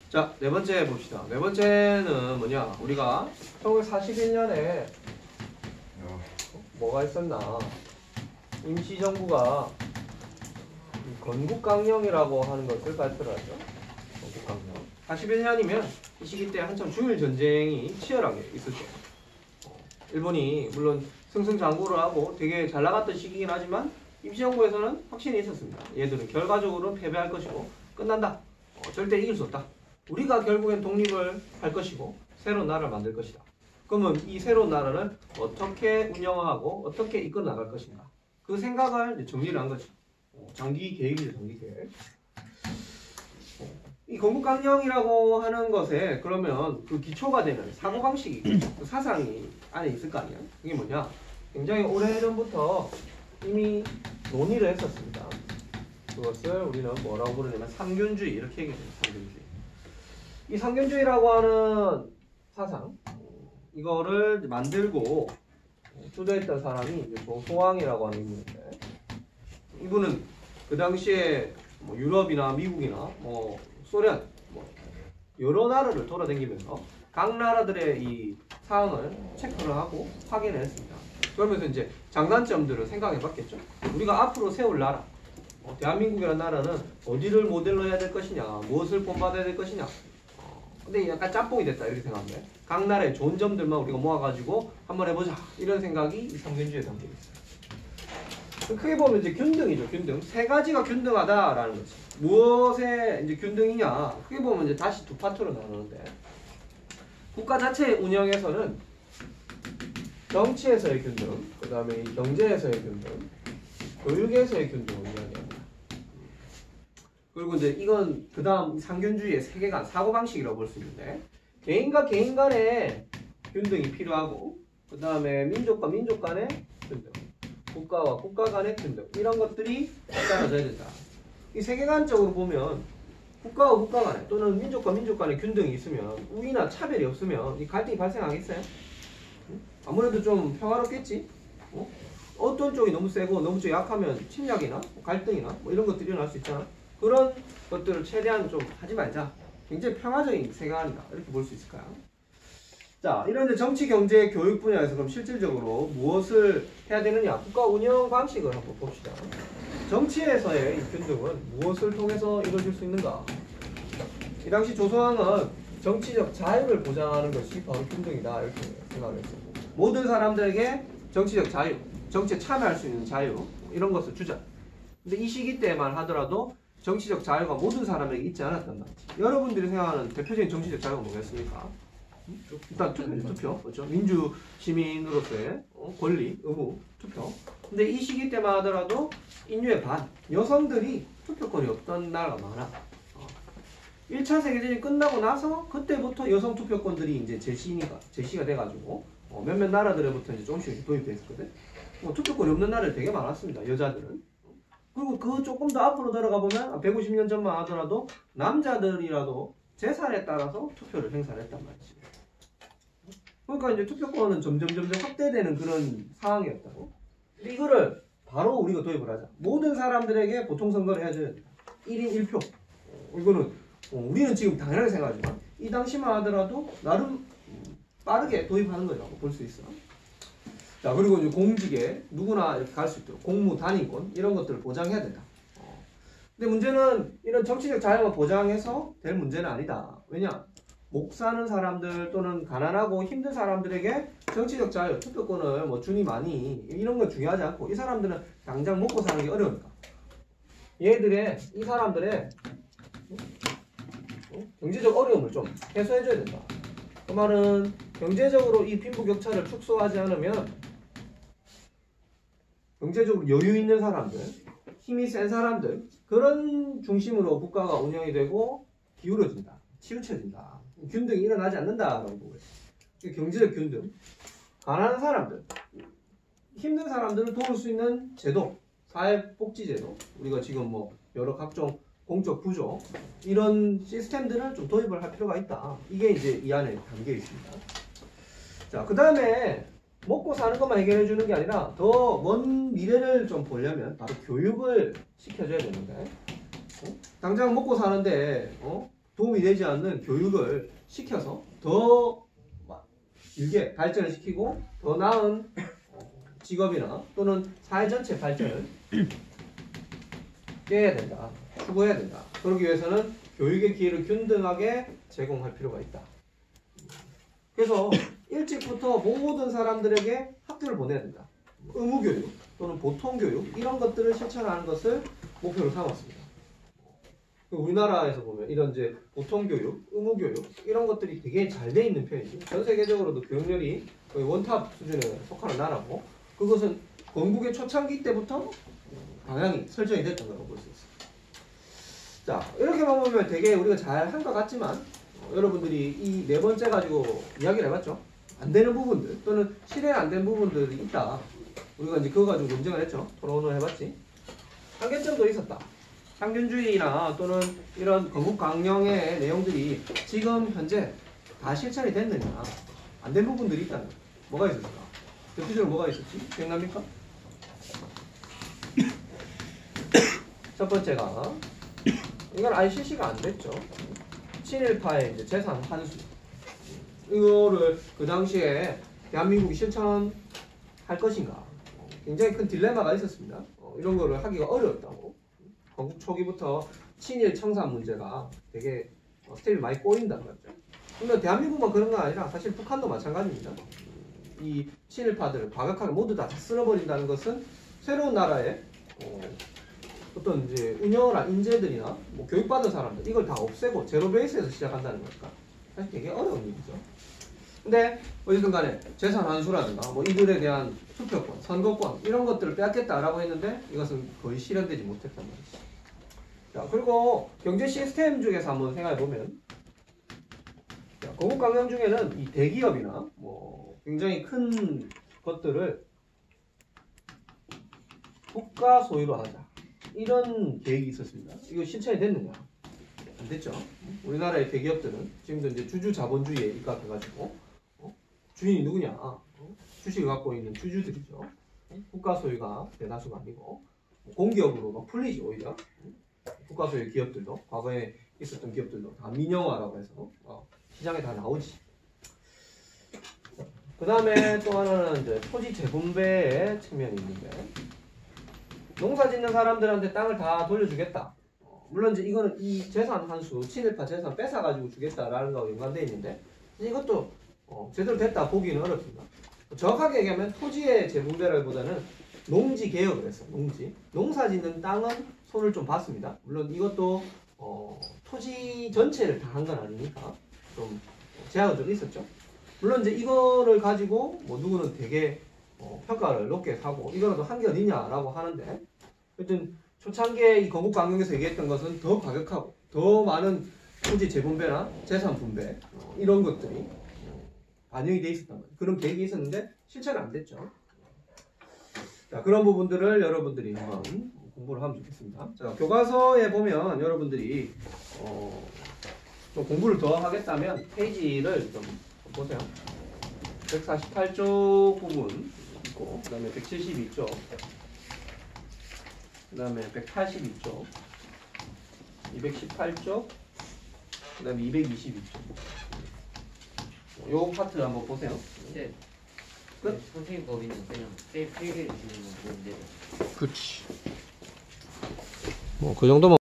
자, 네 번째 봅시다. 네 번째는 뭐냐? 우리가 1941년에 뭐가 있었나? 임시정부가 건국강령이라고 하는 것을 발표를 하죠. 건국강령. 41년이면 이 시기 때 한참 중일 전쟁이 치열하게 있었죠. 일본이 물론 승승장구를 하고 되게 잘 나갔던 시기긴 하지만 임시정부에서는 확신이 있었습니다. 얘들은 결과적으로 패배할 것이고 끝난다. 절대 이길 수 없다. 우리가 결국엔 독립을 할 것이고 새로운 나라를 만들 것이다. 그러면 이 새로운 나라를 어떻게 운영하고 어떻게 이끌어 나갈 것인가? 그 생각을 정리를 한 거죠. 장기 계획이죠, 장기 계획. 이 건국강령이라고 하는 것에 그러면 그 기초가 되는 사고방식이, 그 사상이 안에 있을 거 아니에요? 그게 뭐냐? 굉장히 오래전부터 이미 논의를 했었습니다. 그것을 우리는 뭐라고 부르냐면 삼균주의 이렇게 얘기해요. 삼균주의. 이 삼균주의라고 하는 사상, 이거를 만들고 주도했던 사람이 이제 조소왕이라고 하는 인물인데, 이분은 그 당시에 뭐 유럽이나 미국이나 뭐 소련, 뭐 여러 나라를 돌아다니면서 각 나라들의 이 사항을 체크를 하고 확인을 했습니다. 그러면서 이제 장단점들을 생각해 봤겠죠. 우리가 앞으로 세울 나라, 대한민국이라는 나라는 어디를 모델로 해야 될 것이냐, 무엇을 본받아야 될 것이냐. 근데 약간 짬뽕이 됐다 이렇게 생각하면 각 나라의 좋은 점들만 우리가 모아가지고 한번 해보자 이런 생각이 이 삼균주의에 담겨 있어요. 크게 보면 이제 균등이죠. 균등. 세 가지가 균등하다라는 거지. 무엇에 이제 균등이냐? 크게 보면 이제 다시 두 파트로 나누는데, 국가 자체의 운영에서는 정치에서의 균등, 그 다음에 경제에서의 균등, 교육에서의 균등을 이야기합니다. 그리고 이제 이건 그 다음 상균주의의 세계관, 사고방식이라고 볼 수 있는데, 개인과 개인 간의 균등이 필요하고, 그 다음에 민족과 민족 간의 균등, 국가와 국가 간의 균등, 이런 것들이 따라져야 된다. 이 세계관적으로 보면 국가와 국가 간에 또는 민족과 민족 간의 균등이 있으면, 우위나 차별이 없으면 이 갈등이 발생하겠어요? 아무래도 좀 평화롭겠지? 어떤 쪽이 너무 세고 너무 쪽 약하면 침략이나 갈등이나 뭐 이런 것들이 일어날 수 있잖아. 그런 것들을 최대한 좀 하지 말자. 굉장히 평화적인 세계관이다. 이렇게 볼 수 있을까요? 자, 이런 이제 정치, 경제, 교육 분야에서 그럼 실질적으로 무엇을 해야 되느냐? 국가 운영 방식을 한번 봅시다. 정치에서의 이 균등은 무엇을 통해서 이루어질 수 있는가? 이 당시 조선왕은 정치적 자유를 보장하는 것이 바로 균등이다. 이렇게 생각을 했어요. 모든 사람들에게 정치적 자유, 정치에 참여할 수 있는 자유, 이런 것을 주자. 근데 이 시기 때만 하더라도 정치적 자유가 모든 사람에게 있지 않았단 말이지. 여러분들이 생각하는 대표적인 정치적 자유가 뭐겠습니까? 일단 투표, 그렇죠? 민주 시민으로서의 권리, 의무, 투표. 근데 이 시기 때만 하더라도 인류의 반, 여성들이 투표권이 없던 나라가 많아. 1차 세계대전이 끝나고 나서 그때부터 여성 투표권들이 이제 제시가 돼가지고 몇몇 나라들에부터 이제 조금씩 도입돼 있었거든. 투표권이 없는 나라들 되게 많았습니다. 여자들은. 그리고 그 조금 더 앞으로 들어가 보면 150년 전만 하더라도 남자들이라도 재산에 따라서 투표를 행사를 했단 말이지. 그러니까 이제 투표권은 점점 확대되는 그런 상황이었다고. 근데 이거를 바로 우리가 도입을 하자. 모든 사람들에게 보통선거를 해줘야 된다. 1인 1표. 이거는 우리는 지금 당연하게 생각하지만 이 당시만 하더라도 나름 빠르게 도입하는 거라고 볼 수 있어. 자, 그리고 이제 공직에 누구나 이렇게 갈 수 있도록 공무 단위권 이런 것들을 보장해야 된다. 근데 문제는 이런 정치적 자유만 보장해서 될 문제는 아니다. 왜냐? 목 사는 사람들 또는 가난하고 힘든 사람들에게 정치적 자유, 투표권을 뭐 주니 많이 이런 건 중요하지 않고 이 사람들은 당장 먹고 사는 게 어려우니까 이 사람들의 경제적 어려움을 좀 해소해줘야 된다. 그 말은 경제적으로 이 빈부격차를 축소하지 않으면 경제적으로 여유 있는 사람들, 힘이 센 사람들 그런 중심으로 국가가 운영이 되고 기울어진다. 치우쳐진다. 균등이 일어나지 않는다라고 보고 있어요. 경제적 균등. 가난한 사람들, 힘든 사람들을 도울 수 있는 제도, 사회복지제도, 우리가 지금 뭐 여러 각종 공적 구조 이런 시스템들을 좀 도입을 할 필요가 있다. 이게 이제 이 안에 담겨 있습니다. 자, 그 다음에 먹고 사는 것만 해결해 주는 게 아니라 더 먼 미래를 좀 보려면 바로 교육을 시켜줘야 되는데 당장 먹고 사는데 도움이 되지 않는 교육을 시켜서 더 길게 발전을 시키고 더 나은 직업이나 또는 사회 전체 발전을 깨야 된다. 추구해야 된다. 그러기 위해서는 교육의 기회를 균등하게 제공할 필요가 있다. 그래서 일찍부터 모든 사람들에게 학교를 보내야 된다. 의무교육 또는 보통교육 이런 것들을 실천하는 것을 목표로 삼았습니다. 우리나라에서 보면 이런 이제 보통교육, 의무교육 이런 것들이 되게 잘 돼 있는 편이죠. 전 세계적으로도 교육열이 거의 원탑 수준에 속하는 나라고 그것은 건국의 초창기 때부터 방향이 설정이 됐던 거라고 볼 수 있습니다. 자, 이렇게 보면 되게 우리가 잘 한 것 같지만 여러분들이 이 네 번째 가지고 이야기를 해봤죠. 안 되는 부분들 또는 실행 안 된 부분들이 있다. 우리가 이제 그거 가지고 논쟁을 했죠. 토론을 해봤지. 한계점도 있었다. 상균주의나 또는 이런 건국강령의 내용들이 지금 현재 다 실천이 됐느냐 안 된 부분들이 있다는 거예요. 뭐가 있었을까? 대표적으로 뭐가 있었지? 기억납니까? 첫 번째가 이건 아예 실시가 안 됐죠. 친일파의 이제 재산 환수 이거를 그 당시에 대한민국이 실천할 것인가 굉장히 큰 딜레마가 있었습니다. 이런 거를 하기가 어려웠다고. 건국 초기부터 친일 청산 문제가 되게 스텝이 많이 꼬인다는 거죠. 근데 대한민국만 그런 건 아니라 사실 북한도 마찬가지입니다. 이 친일파들을 과격하게 모두 다 쓸어버린다는 것은 새로운 나라의 어떤 이제 운영을 한 인재들이나 뭐 교육받은 사람들 이걸 다 없애고 제로 베이스에서 시작한다는 거니까 사실 되게 어려운 일이죠. 근데 어쨌든 간에 재산 환수라든가 뭐 이들에 대한 투표권, 선거권 이런 것들을 빼앗겠다라고 했는데 이것은 거의 실현되지 못했단 말이죠. 자, 그리고 경제 시스템 중에서 한번 생각해 보면 건국강령 중에는 이 대기업이나 뭐 굉장히 큰 것들을 국가 소유로 하자 이런 계획이 있었습니다. 이거 실천이 됐느냐? 안 됐죠. 우리나라의 대기업들은 지금도 이제 주주 자본주의에 입각해가지고 주인이 누구냐? 주식을 갖고 있는 주주들이죠. 국가 소유가 대다수가 아니고 공기업으로 막 풀리지 오히려. 국가 소유 기업들도 과거에 있었던 기업들도 다 민영화라고 해서 시장에 다 나오지. 그 다음에 또 하나는 이제 토지 재분배의 측면이 있는데 농사 짓는 사람들한테 땅을 다 돌려주겠다. 물론 이제 이거는 이 재산 환수, 친일파 재산 뺏어가지고 주겠다라는 거하고 연관되어 있는데 이것도 제대로 됐다 보기는 어렵습니다. 정확하게 얘기하면 토지의 재분배라기보다는 농지 개혁을 했어요. 농사 짓는 땅은 손을 좀 봤습니다. 물론 이것도 토지 전체를 다 한 건 아니니까 좀 제약은 좀 있었죠. 물론 이제 이거를 가지고 뭐 누구는 되게 평가를 높게 하고 이거라도 한 게 어디냐라고 하는데 하여튼 초창기에 이 건국강령에서 얘기했던 것은 더 과격하고 더 많은 토지 재분배나 재산 분배 이런 것들이 반영이 돼 있었단 말이에요. 그런 계획이 있었는데 실천은 안 됐죠. 자, 그런 부분들을 여러분들이 한번 공부를 하면 좋겠습니다. 자, 교과서에 보면 여러분들이 좀 공부를 더 하겠다면 페이지를 좀 보세요. 148쪽 부분 있고 그 다음에 172쪽 그 다음에 182쪽 218쪽 그 다음에 222쪽 요 파트 한번 보세요. 네. 끝? 선생님 거기는 그냥 필기를 주는 건 좋은데. 그치. 뭐 그 정도면